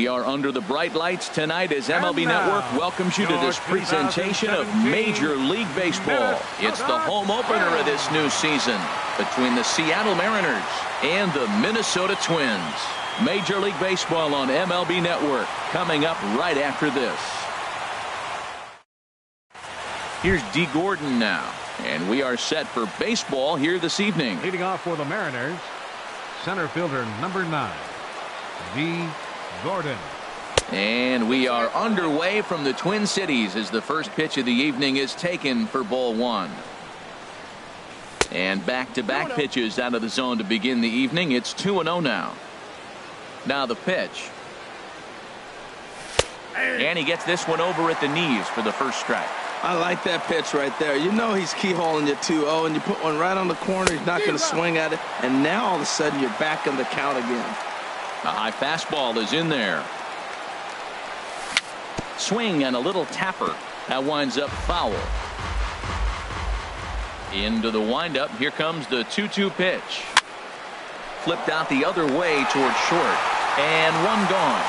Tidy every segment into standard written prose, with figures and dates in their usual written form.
We are under the bright lights tonight as MLB Network welcomes you to this presentation of Major League Baseball. It's the home opener of this new season between the Seattle Mariners and the Minnesota Twins. Major League Baseball on MLB Network coming up right after this. Here's Dee Gordon now, and we are set for baseball here this evening. Leading off for the Mariners, center fielder number 9, Dee Gordon. And we are underway from the Twin Cities as the first pitch of the evening is taken for ball 1. And back-to-back pitches out of the zone to begin the evening. It's 2-0 now. Now the pitch. And he gets this one over at the knees for the first strike. I like that pitch right there. You know he's keyholing you 2-0, and you put one right on the corner. He's not going to swing at it, and now all of a sudden you're back in the count again. A high fastball is in there. Swing and a little tapper. That winds up foul. Into the windup. Here comes the 2-2 pitch. Flipped out the other way towards short. And one gone.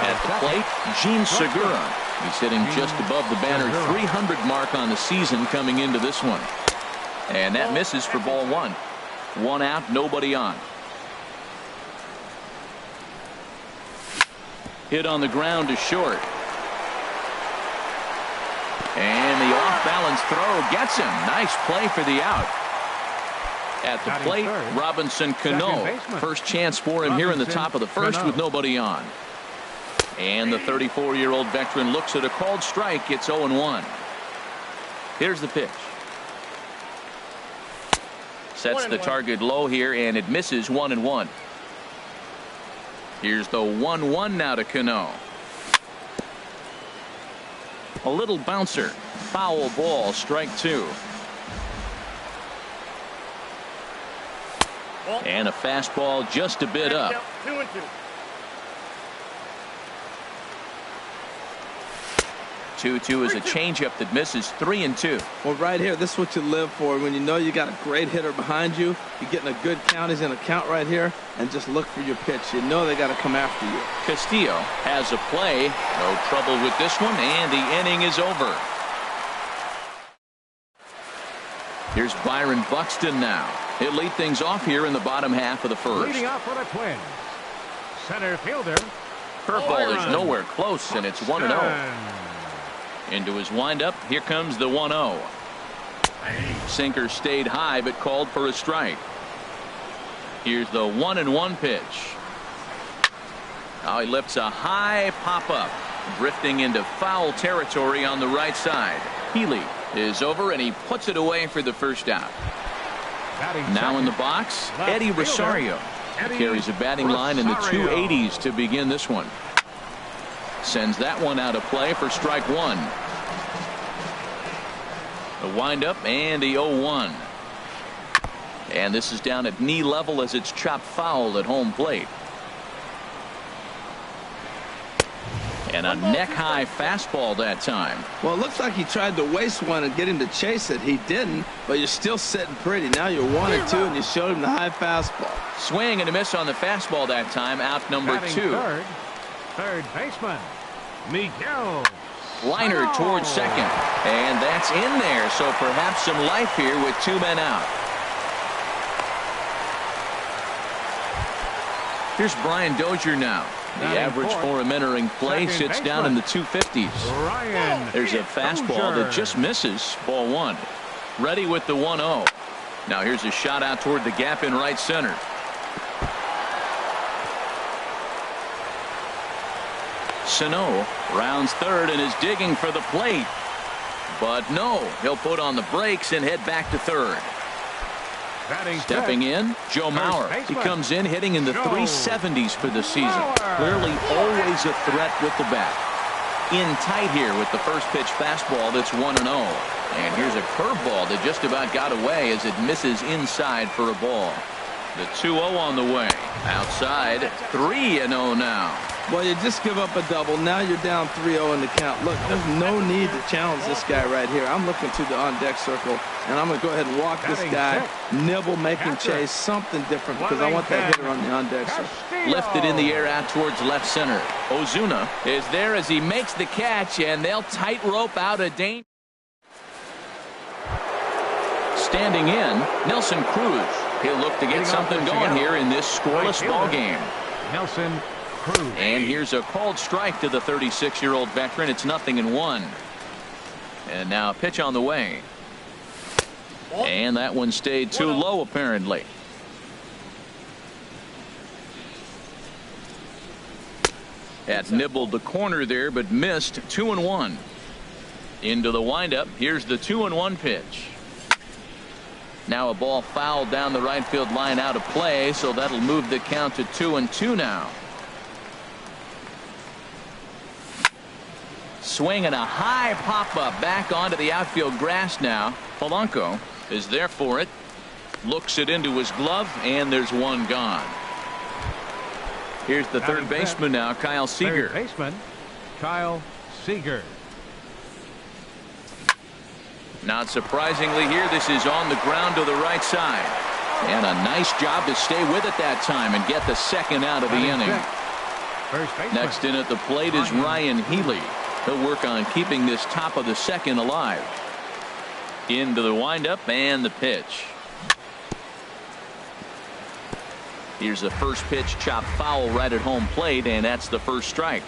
At the plate, Jean Segura. He's hitting just above the banner 300 mark on the season coming into this one. And that misses for ball 1. 1 out, nobody on. Hit on the ground to short. And the off-balance throw gets him. Nice play for the out. At the plate, Robinson Cano. First chance for him here in the top of the first with nobody on. And the 34-year-old veteran looks at a called strike. It's 0-1. Here's the pitch. Sets the target low here, and it misses 1-1. Here's the 1-1 now to Cano. A little bouncer. Foul ball, strike 2. And a fastball just a bit up. 2-2. 2-2 is a changeup that misses. 3-2. Well, right here, this is what you live for. When you know you got a great hitter behind you, you're getting a good count. He's in a count right here, and just look for your pitch. You know they got to come after you. Castillo has a play. No trouble with this one, and the inning is over. Here's Byron Buxton now. He'll lead things off here in the bottom half of the first. Leading off for the Twins, center fielder. Curveball is nowhere close, and it's 1-0. Into his windup. Here comes the 1-0. Sinker stayed high but called for a strike. Here's the 1-1 pitch. Now he lifts a high pop-up, drifting into foul territory on the right side. Healy is over, and he puts it away for the first out. Now in the box, Eddie Rosario. He carries a batting line in the 280s to begin this one. Sends that one out of play for strike 1. The windup and the 0-1. And this is down at knee level as it's chopped foul at home plate. And a neck-high fastball that time. Well, it looks like he tried to waste one and get him to chase it. He didn't, but you're still sitting pretty. Now you're 1-2, and you showed him the high fastball. Swing and a miss on the fastball that time. Out number 2. Third baseman, Miguel. Liner towards second. And that's in there, so perhaps some life here with 2 men out. Here's Brian Dozier now. The average for him entering play sits down in the 250s. There's a fastball that just misses. Ball 1. Ready with the 1-0. Now here's a shot out toward the gap in right center. Sano rounds third and is digging for the plate. But no, he'll put on the brakes and head back to third. Stepping in, Joe Mauer. He comes in hitting in the 370s for the season. Clearly always a threat with the bat. In tight here with the first pitch fastball that's 1-0. And here's a curveball that just about got away as it misses inside for a ball. The 2-0 on the way. Outside, 3-0 now. Well, you just give up a double. Now you're down 3-0 in the count. Look, there's no need to challenge this guy right here. I'm looking to the on-deck circle, and I'm going to go ahead and walk this guy, nibble, make him chase, something different, because I want that hitter on the on-deck circle. Lifted in the air out towards left center. Ozuna is there as he makes the catch, and they'll tightrope out a danger. Standing in, Nelson Cruz. He'll look to get something going here in this scoreless ball game. Nelson Cruz. And here's a called strike to the 36-year-old veteran. It's 0-1. And now a pitch on the way. And that one stayed too low, apparently. Had nibbled the corner there, but missed. 2-1. Into the windup. Here's the 2-1 pitch. Now a ball fouled down the right field line, out of play, so that'll move the count to 2-2 now. Swing and a high pop-up back onto the outfield grass now. Polanco is there for it. Looks it into his glove, and there's one gone. Here's the third baseman now, Kyle Seager. Third baseman, Kyle Seager. Not surprisingly here, this is on the ground to the right side. And a nice job to stay with it that time and get the second out of the inning. Next in at the plate is Ryan Healy. He'll work on keeping this top of the second alive. Into the windup and the pitch. Here's a first pitch chopped foul right at home plate, and that's the first strike.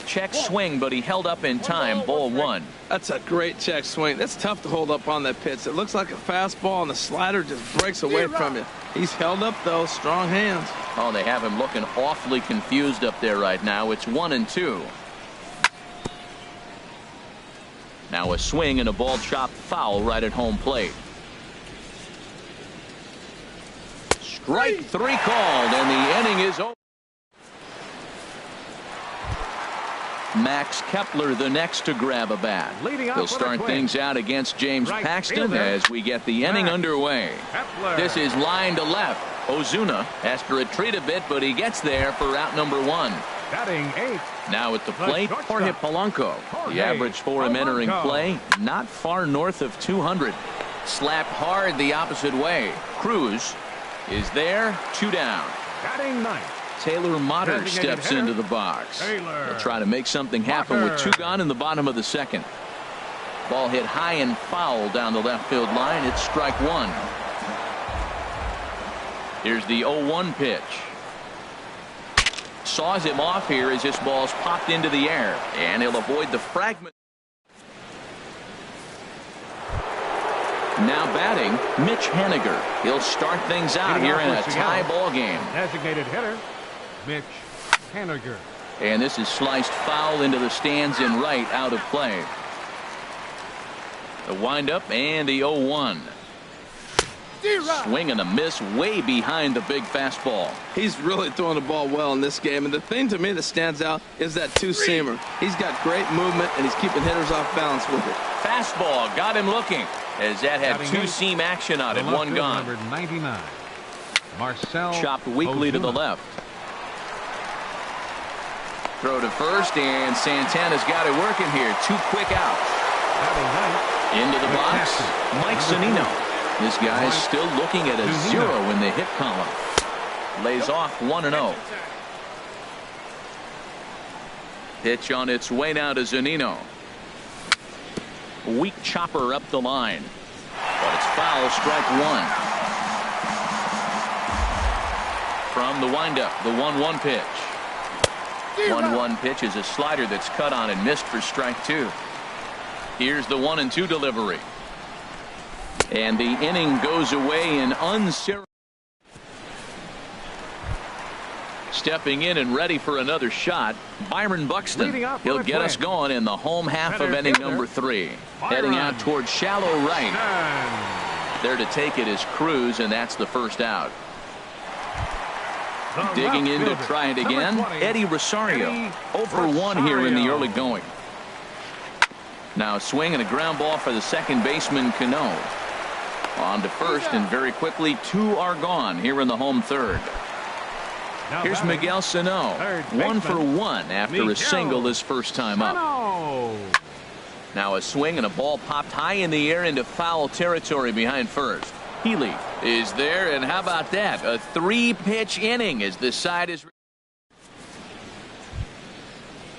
Check swing, but he held up in time. Ball one. That's a great check swing. That's tough to hold up on that pitch. It looks like a fastball, and the slider just breaks away from you. He's held up, though. Strong hands. Oh, they have him looking awfully confused up there right now. It's 1-2. Now a swing and a ball chopped foul right at home plate. Strike three called, and the inning is over. Max Kepler the next to grab a bat. He'll start things out against James Paxton as we get the inning underway. This is line to left. Ozuna has to retreat a bit, but he gets there for out number one. Batting eighth. Now at the plate, Jorge Polanco. The average for him entering play, not far north of 200. Slapped hard the opposite way. Cruz is there, 2 down. Batting ninth. Taylor Motter steps into the box. He'll try to make something happen with 2 gone in the bottom of the second. Ball hit high and foul down the left field line. It's strike one. Here's the 0-1 pitch. Saws him off here as this ball's popped into the air, and he'll avoid the fragment. Now batting, Mitch Haniger. He'll start things out here in a tie ball game. Designated hitter, Mitch Haniger. And this is sliced foul into the stands in right, out of play. The windup and the 0-1. Swing and a miss way behind the big fastball. He's really throwing the ball well in this game, and the thing to me that stands out is that two-seamer. He's got great movement, and he's keeping hitters off balance with it. Fastball got him looking, as that had two-seam action on it. One gone. Number 99, Marcell chopped weakly Ozuna. to the left. Throw to first, and Santana's got it working here. 2 quick outs. Into the box, Mike Zunino. This guy is still looking at a 0 in the hit column. Lays off 1-0. Pitch on its way now to Zunino. Weak chopper up the line. But it's foul, strike one. From the windup, the 1-1 pitch. 1-1 pitch is a slider that's cut on and missed for strike two. Here's the 1-2 delivery. And the inning goes away in unceremonious. Stepping in and ready for another shot, Byron Buxton. He'll get us going in the home half of inning number 3. Heading out towards shallow right. There to take it is Cruz, and that's the first out. Digging in to try it again, Eddie Rosario. 0 for 1 here in the early going. Now a swing and a ground ball for the second baseman, Cano. On to first, and very quickly 2 are gone here in the home third. Here's Miguel Sano. 1 for 1 after a single his first time up. Now a swing and a ball popped high in the air into foul territory behind first. Healy is there, and how about that? A 3-pitch inning as this side is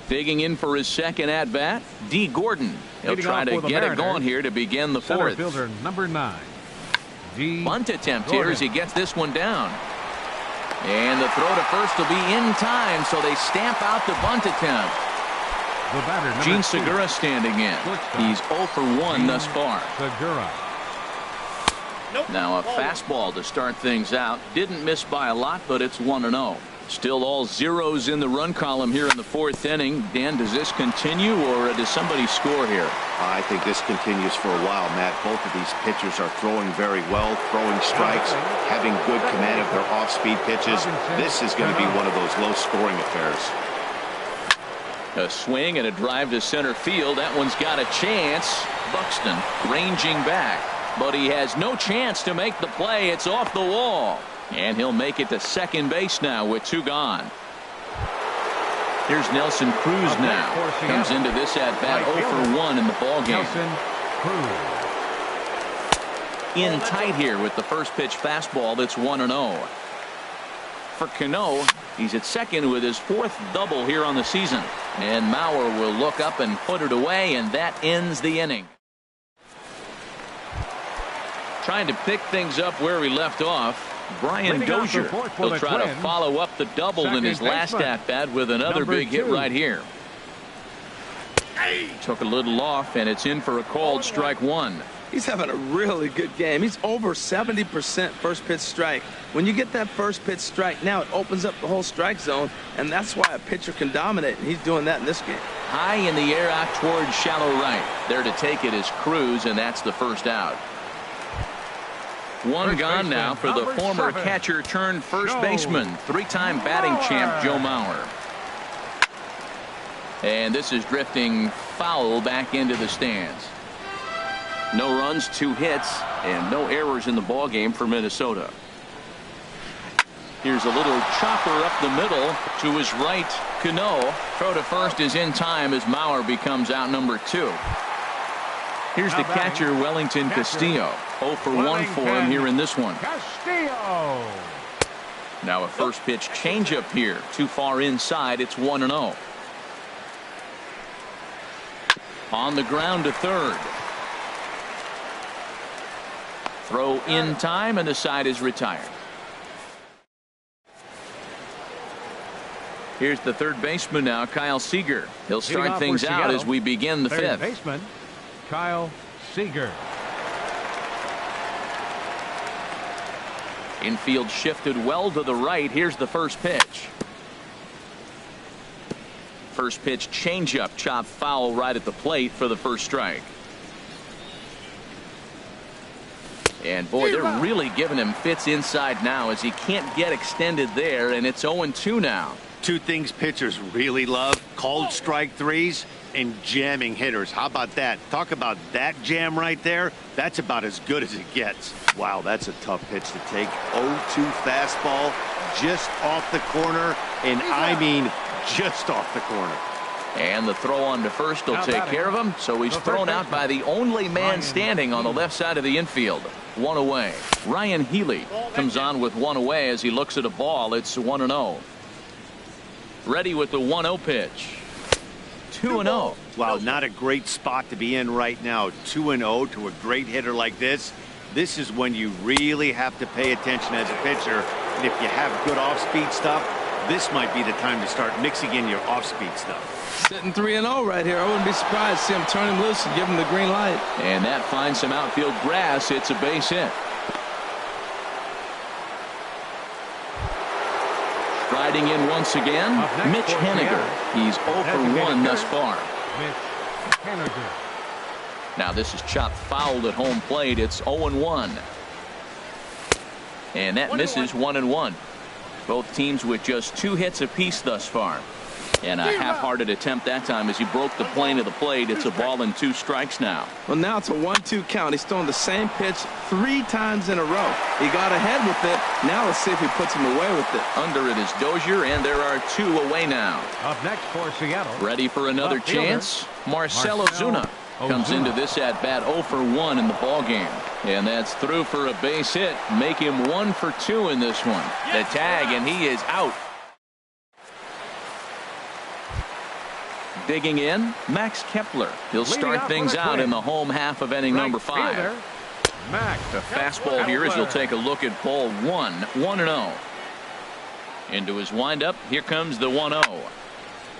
digging in for his second at bat. D. Gordon. He'll try to get it going here to begin the fourth. Center fielder number 9. Bunt attempt here as he gets this one down. And the throw to first will be in time, so they stamp out the bunt attempt. Gene Segura standing in. He's 0 for 1 thus far. Segura. Now a fastball to start things out. Didn't miss by a lot, but it's 1-0. Still all zeros in the run column here in the fourth inning. Dan, does this continue, or does somebody score here? I think this continues for a while, Matt. Both of these pitchers are throwing very well, throwing strikes, having good command of their off-speed pitches. This is going to be one of those low-scoring affairs. A swing and a drive to center field. That one's got a chance. Buxton ranging back, but he has no chance to make the play. It's off the wall. And he'll make it to second base now with 2 gone. Here's Nelson Cruz now. Comes into this at bat 0 for 1 in the ball game. In tight here with the first pitch fastball. That's 1-0. For Cano, he's at second with his 4th double here on the season. And Mauer will look up and put it away, and that ends the inning. Trying to pick things up where we left off. Brian Dozier. He'll try to follow up the double in his last at bat with another big hit right here. Took a little off, and it's in for a called strike 1. He's having a really good game. He's over 70% first pitch strike. When you get that first pitch strike, now it opens up the whole strike zone, and that's why a pitcher can dominate, and he's doing that in this game. High in the air out towards shallow right. There to take it is Cruz, and that's the first out. One gone now for the former catcher turned first baseman, 3-time batting champ Joe Mauer. And this is drifting foul back into the stands. No runs, 2 hits, and no errors in the ball game for Minnesota. Here's a little chopper up the middle to his right. Cano. Throw to first is in time as Mauer becomes out number 2. Here's the catcher, Wellington Castillo. 0 for 1 for him here in this one. Castillo. Now a first pitch changeup here. Too far inside. It's 1-0. On the ground to third. Throw in time, and the side is retired. Here's the third baseman now, Kyle Seager. He'll start things out as we begin the fifth. Baseman Kyle Seager. Infield shifted well to the right. Here's the first pitch. First pitch changeup, chopped foul right at the plate for the first strike. And boy, they're really giving him fits inside now as he can't get extended there, and it's 0-2 now. 2 things pitchers really love: called strike 3s and jamming hitters. How about that? Talk about that jam right there. That's about as good as it gets. Wow, that's a tough pitch to take. 0-2 fastball just off the corner, and I mean just off the corner. And the throw on to first will take care of him, so he's thrown out by the only man standing on the left side of the infield. 1 away. Ryan Healy comes on with 1 away as he looks at a ball. It's 1-0. Ready with the 1-0 pitch. 2-0. Wow, not a great spot to be in right now. 2-0 to a great hitter like this. This is when you really have to pay attention as a pitcher. And if you have good off-speed stuff, this might be the time to start mixing in your off-speed stuff. Sitting 3-0 right here. I wouldn't be surprised to see him turn him loose and give him the green light. And that finds some outfield grass. It's a base hit. Striding in once again, Mitch Haniger. He's 0 for 1 thus far. Mitch Haniger. Now this is chopped fouled at home plate. It's 0-1. And that misses 1-1. Both teams with just 2 hits apiece thus far. And a half-hearted attempt that time as he broke the plane of the plate. It's a ball and 2 strikes now. Well, now it's a 1-2 count. He's throwing the same pitch 3 times in a row. He got ahead with it. Now let's see if he puts him away with it. Under it is Dozier, and there are 2 away now. Up next for Seattle. Ready for another chance. Marcell Ozuna comes into this at-bat 0 for 1 in the ball game. And that's through for a base hit. Make him 1 for 2 in this one. The tag, and he is out. Digging in, Max Kepler. He'll start things out in the home half of inning number 5. The fastball here as he'll take a look at ball 1, 1-0. Into his windup, here comes the 1-0.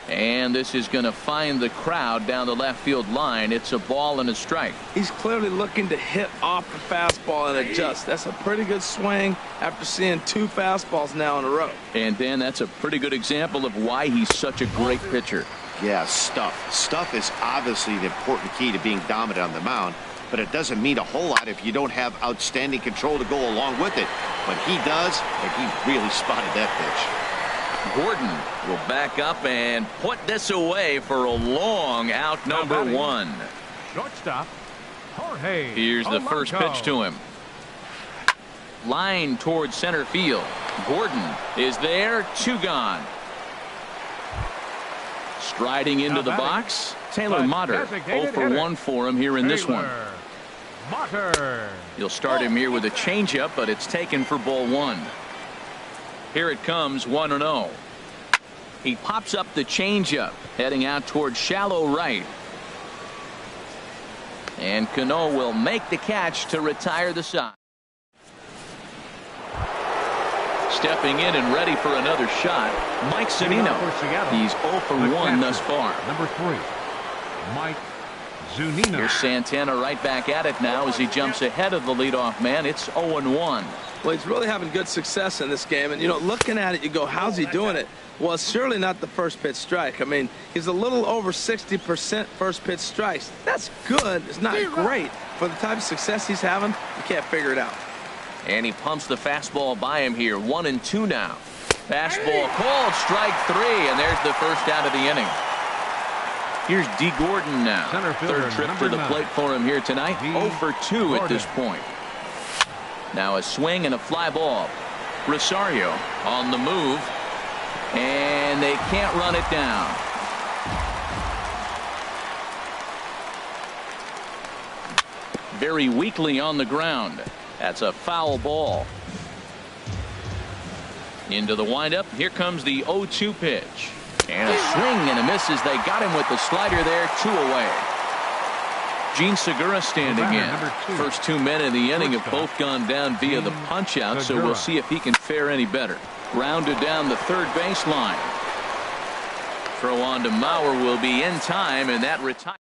And this is going to find the crowd down the left field line. It's a ball and a strike. He's clearly looking to hit off the fastball and adjust. That's a pretty good swing after seeing 2 fastballs now in a row. And then that's a pretty good example of why he's such a great pitcher. Yeah, stuff. Stuff is obviously the important key to being dominant on the mound, but it doesn't mean a whole lot if you don't have outstanding control to go along with it. But he does, and he really spotted that pitch. Gordon will back up and put this away for a long out number 1. Shortstop, Jorge. Here's the first pitch to him. Line towards center field. Gordon is there, 2 gone. Striding into the box, Taylor Motter. 0 for 1 for him here in this one. You'll start him here with a changeup, but it's taken for ball 1. Here it comes, 1-0. He pops up the changeup, heading out towards shallow right. And Cano will make the catch to retire the side. Stepping in and ready for another shot, Mike Zunino. He's 0 for 1 thus far. Number 3, Mike Zunino. Here's Santana right back at it now as he jumps ahead of the leadoff man. It's 0-1. Well, he's really having good success in this game. And, you know, looking at it, you go, how's he doing it? Well, it's surely not the first pitch strike. I mean, he's a little over 60% first pitch strikes. That's good. It's not great. For the type of success he's having, you can't figure it out. And he pumps the fastball by him here. 1-2 now. Fastball called, strike 3, and there's the first out of the inning. Here's D. Gordon now. Third trip to the plate for him here tonight. 0 for 2 at this point. Now a swing and a fly ball. Rosario on the move, and they can't run it down. Very weakly on the ground. That's a foul ball. Into the windup. Here comes the 0-2 pitch. And a swing and a miss as they got him with the slider there. 2 away. Gene Segura standing in. First 2 men in the inning have both gone down via the punch out, so we'll see if he can fare any better. Grounded down the third baseline. Throw on to Mauer will be in time, and that retires.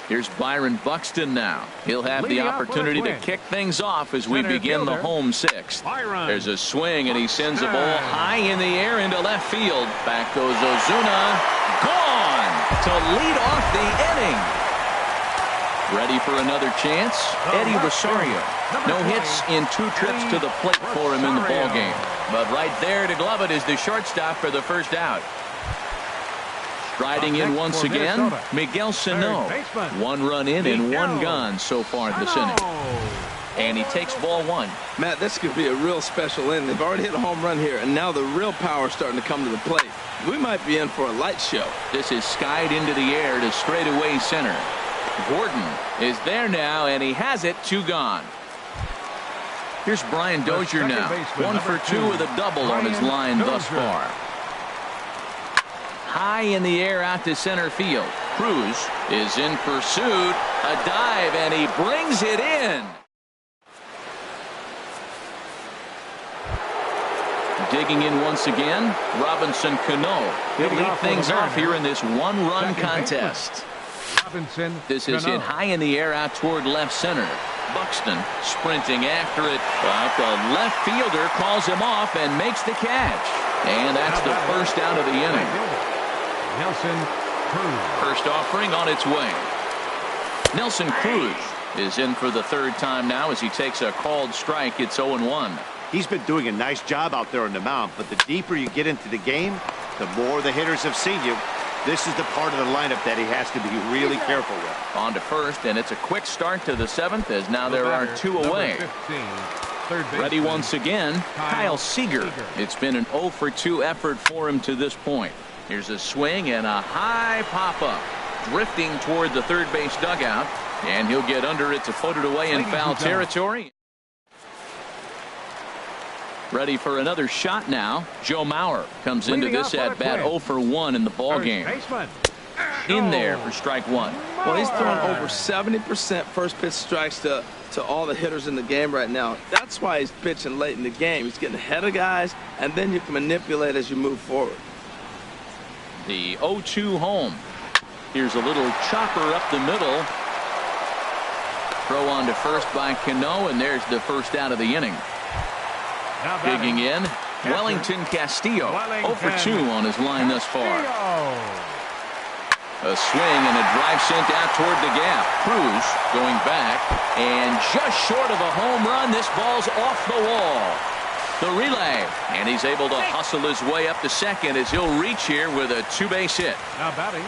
Here's Byron Buxton now. He'll have the opportunity to kick things off as we begin the home 6th. There's a swing, and he sends a ball high in the air into left field. Back goes Ozuna. Gone to lead off the inning. Ready for another chance? Eddie Rosario. No hits in 2 trips to the plate for him in the ballgame. But right there to glove it is the shortstop for the first out. Striding in once again, Miguel Sano. 1 run in and 1 gone so far this inning. And he takes ball 1. Matt, this could be a real special inning. They've already hit a home run here, and now the real power is starting to come to the plate. We might be in for a light show. This is skied into the air to straightaway center. Gordon is there now, and he has it. 2 gone. Here's Brian Dozier now. 1 for 2 with a double on his line thus far. High in the air out to center field. Cruz is in pursuit. A dive, and he brings it in. Digging in once again, Robinson Cano. He'll lead things off here in this 1-run contest. This is hit high in the air out toward left center. Buxton sprinting after it, but the left fielder calls him off and makes the catch. And that's the first out of the inning. Nelson Cruz. First offering on its way. Nelson Cruz is in for the 3rd time now as he takes a called strike. It's 0-1. He's been doing a nice job out there on the mound, but the deeper you get into the game, the more the hitters have seen you. This is the part of the lineup that he has to be really careful with. On to first, and it's a quick start to the 7th as now there are 2 away. 15, Ready once again, Kyle Seager. It's been an 0 for 2 effort for him to this point. Here's a swing and a high pop-up. Drifting toward the third base dugout, and he'll get under it to put it away in foul territory. Ready for another shot now. Joe Mauer comes into this at bat 0 for 1 in the ball game. In there for strike 1. Well, he's throwing over 70% first pitch strikes to all the hitters in the game right now. That's why he's pitching late in the game. He's getting ahead of guys, and then you can manipulate as you move forward. The 0-2 home. Here's a little chopper up the middle. Throw on to first by Cano, and there's the first out of the inning. Digging in, Wellington Castillo, 0 for 2 on his line thus far. A swing and a drive sent out toward the gap. Cruz going back, and just short of a home run, this ball's off the wall. The relay, and he's able to hustle his way up to second as he'll reach here with a 2-base hit. Now batting.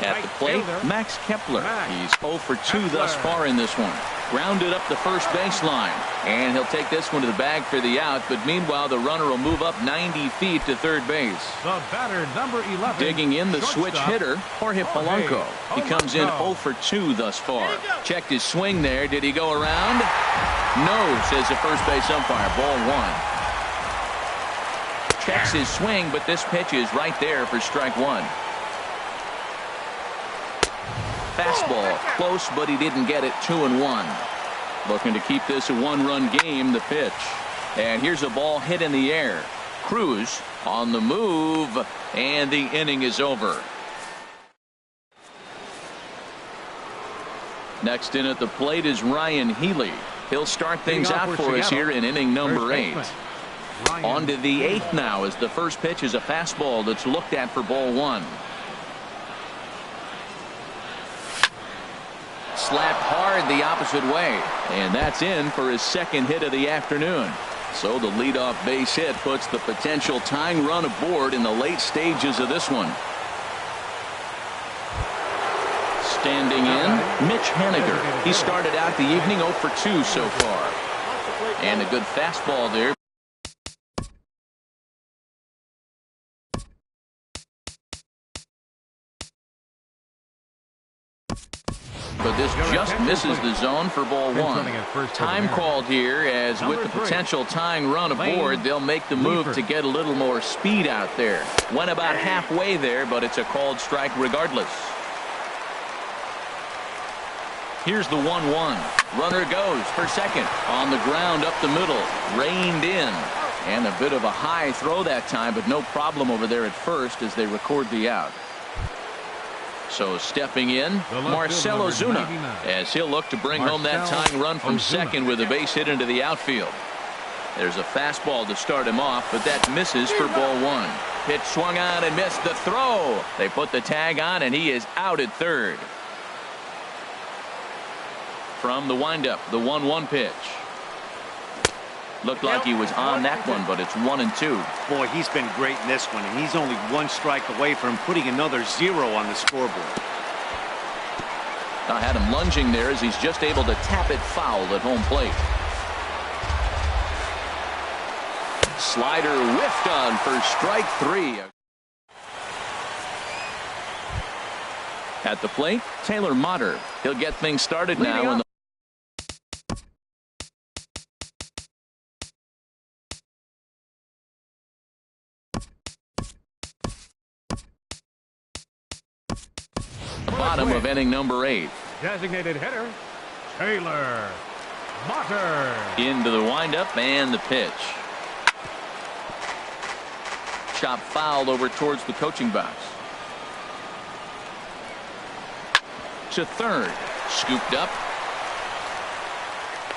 At the plate, Max Kepler. He's 0 for 2 thus far in this one. Grounded up the first baseline, and he'll take this one to the bag for the out, but meanwhile the runner will move up 90 feet to third base. The batter, number 11. Digging in, the switch hitter, Jorge Polanco. He comes in 0 for 2 thus far. Checked his swing there. Did he go around? No, says the first base umpire. Ball 1. Checks his swing, but this pitch is right there for strike 1. Fastball close, but he didn't get it. 2-1. Looking to keep this a 1-run game. The pitch, and here's a ball hit in the air. Cruz on the move, and the inning is over. Next in at the plate is Ryan Healy. He'll start things out for us here in inning number 8. On to the 8th now as the first pitch is a fastball that's looked at for ball 1. Slapped hard the opposite way, and that's in for his second hit of the afternoon. So the leadoff base hit puts the potential tying run aboard in the late stages of this one. Standing in, Mitch Haniger. He started out the evening 0 for 2 so far. And a good fastball there. But this just misses the zone for ball 1. Time called here, as with the potential tying run aboard, they'll make the move to get a little more speed out there. Went about halfway there, but it's a called strike regardless. Here's the 1-1. Runner goes for second. On the ground up the middle. Reined in. And a bit of a high throw that time, but no problem over there at first as they record the out. So stepping in, Marcell Ozuna, as he'll look to bring home that tying run from second with a base hit into the outfield. There's a fastball to start him off, but that misses for ball 1. Pitch swung on and missed the throw. They put the tag on, and he is out at third. From the windup, the 1-1 pitch. Looked like he was on that one, but it's 1-2. Boy, he's been great in this one, and he's only 1 strike away from putting another 0 on the scoreboard. I had him lunging there as he's just able to tap it foul at home plate. Slider whiffed on for strike 3. At the plate, Taylor Motter. He'll get things started now in the bottom of inning number 8. Designated hitter, Taylor Motter. Into the windup and the pitch. Chop fouled over towards the coaching box. To third. Scooped up.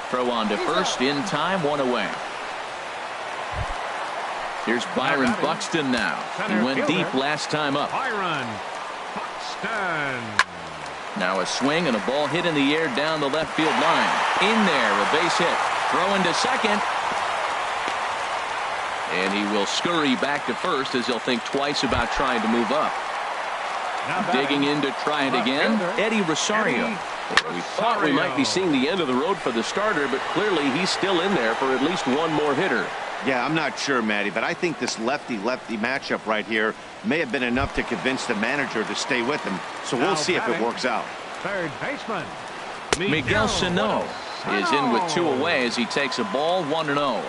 Throw on to first in time. 1 away. Here's Byron Buxton now. He went deep last time up. Byron Buxton. Now a swing and a ball hit in the air down the left field line. In there, a base hit. Throw into second. And he will scurry back to first as he'll think twice about trying to move up. Digging in to try it again, Eddie Rosario. We thought we might be seeing the end of the road for the starter, but clearly he's still in there for at least one more hitter. Yeah, I'm not sure, Matty, but I think this lefty-lefty matchup right here may have been enough to convince the manager to stay with him. So we'll see if it works out. Third baseman, Miguel Sano is in with 2 away as he takes a ball 1-0.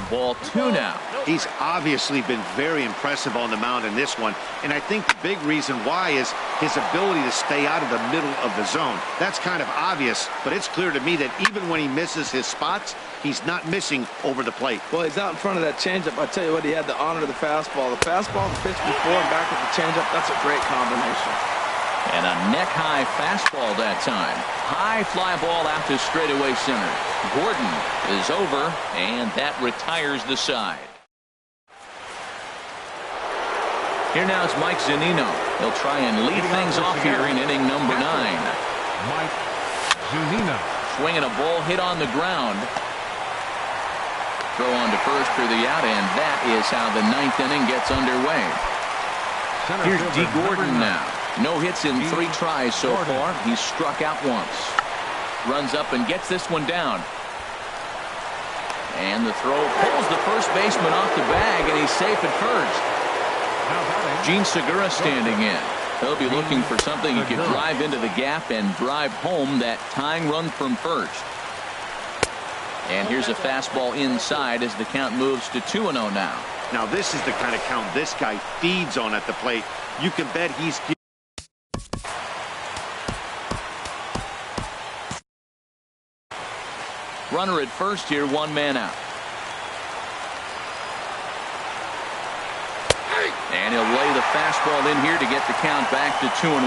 Ball 2 now. He's obviously been very impressive on the mound in this one, and I think the big reason why is his ability to stay out of the middle of the zone. That's kind of obvious, but it's clear to me that even when he misses his spots, he's not missing over the plate. Well, he's out in front of that changeup. I tell you what, he had the honor of the fastball. The fastball, the pitch before and back with the changeup, that's a great combination. And a neck-high fastball that time. High fly ball out to straightaway center. Gordon is over, and that retires the side. Here now is Mike Zunino. He'll try and lead things off here in inning number 9. Mike Zunino. Swinging a ball hit on the ground. Throw on to first for the out, and that is how the 9th inning gets underway. Here's D. Gordon now. No hits in 3 tries so far. He's struck out once. Runs up and gets this one down. And the throw pulls the first baseman off the bag, and he's safe at first. Gene Segura standing in. He'll be looking for something he could drive into the gap and drive home that tying run from first. And here's a fastball inside as the count moves to 2-0 now. Now this is the kind of count this guy feeds on at the plate. You can bet he's runner at first here, 1 man out. And he'll lay the fastball in here to get the count back to 2-1.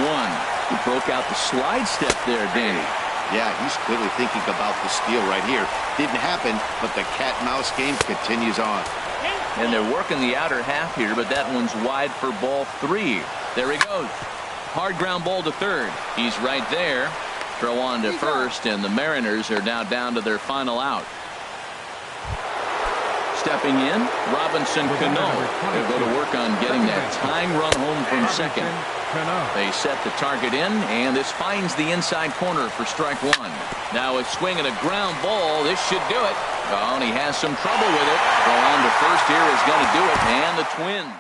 He broke out the slide step there, Danny. Yeah, he's clearly thinking about the steal right here. Didn't happen, but the cat-mouse game continues on. And they're working the outer half here, but that one's wide for ball 3. There he goes. Hard ground ball to third. He's right there. Throw on to first, and the Mariners are now down to their final out. Stepping in, Robinson Cano. They'll go to work on getting that tying run home from second. They set the target in, and this finds the inside corner for strike 1. Now a swing and a ground ball. This should do it. Oh, and he has some trouble with it. Throw on to first here is going to do it, and the Twins